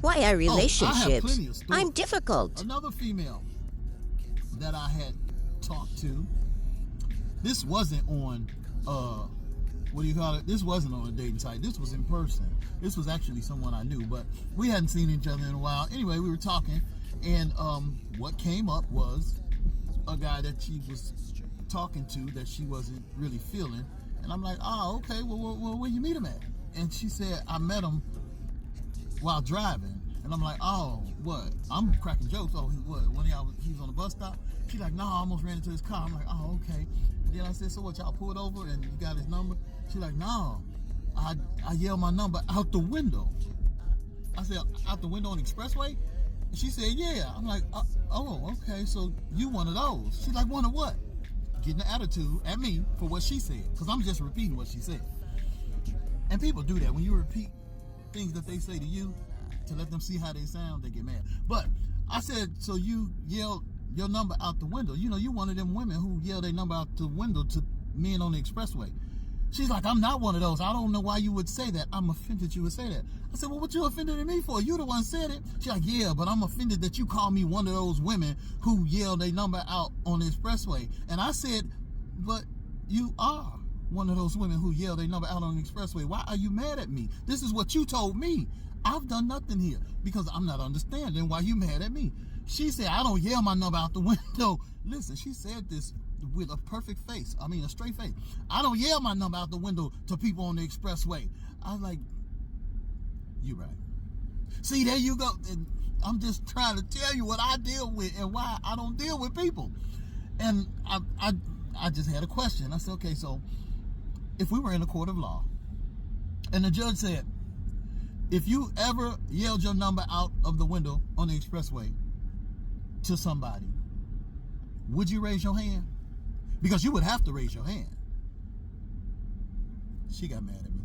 Why are Oh, I have relationships? plenty of stories. I'm difficult. Another female that I had talked to. This wasn't on what do you call it? This wasn't on a dating site. This was in person. This was actually someone I knew, but we hadn't seen each other in a while. Anyway, we were talking, and what came up was a guy that she was talking to that she wasn't really feeling. And I'm like, oh, okay, well, where you meet him at? And she said, I met him while driving. And I'm like, oh, what? I'm cracking jokes. Oh, what? When he was on the bus stop? She's like, no, I almost ran into his car. I'm like, oh, okay. And then I said, so what, y'all pulled over and you got his number? She's like, no. I yelled my number out the window. I said, out the window on the expressway? And she said, yeah. I'm like, oh, okay, so you one of those. She's like, one of what? Getting an attitude at me for what she said, because I'm just repeating what she said. And people do that. When you repeat things that they say to you to let them see how they sound, they get mad. But I said, so you yelled your number out the window. You know, you one of them women who yell their number out the window to men on the expressway. She's like, I'm not one of those. I don't know why you would say that. I'm offended you would say that. I said, well, what you offended at me for? You the one said it. She's like, yeah, but I'm offended that you call me one of those women who yell their number out on the expressway. And I said, but you are one of those women who yell their number out on the expressway. Why are you mad at me? This is what you told me. I've done nothing here because I'm not understanding why you mad at me. She said, I don't yell my number out the window. Listen, she said this with a perfect face. I mean, a straight face. I don't yell my number out the window to people on the expressway. I was like, you're right. See, there you go. And I'm just trying to tell you what I deal with and why I don't deal with people. And I just had a question. I said, okay, so if we were in a court of law and the judge said, if you ever yelled your number out of the window on the expressway to somebody, would you raise your hand? Because you would have to raise your hand. She got mad at me.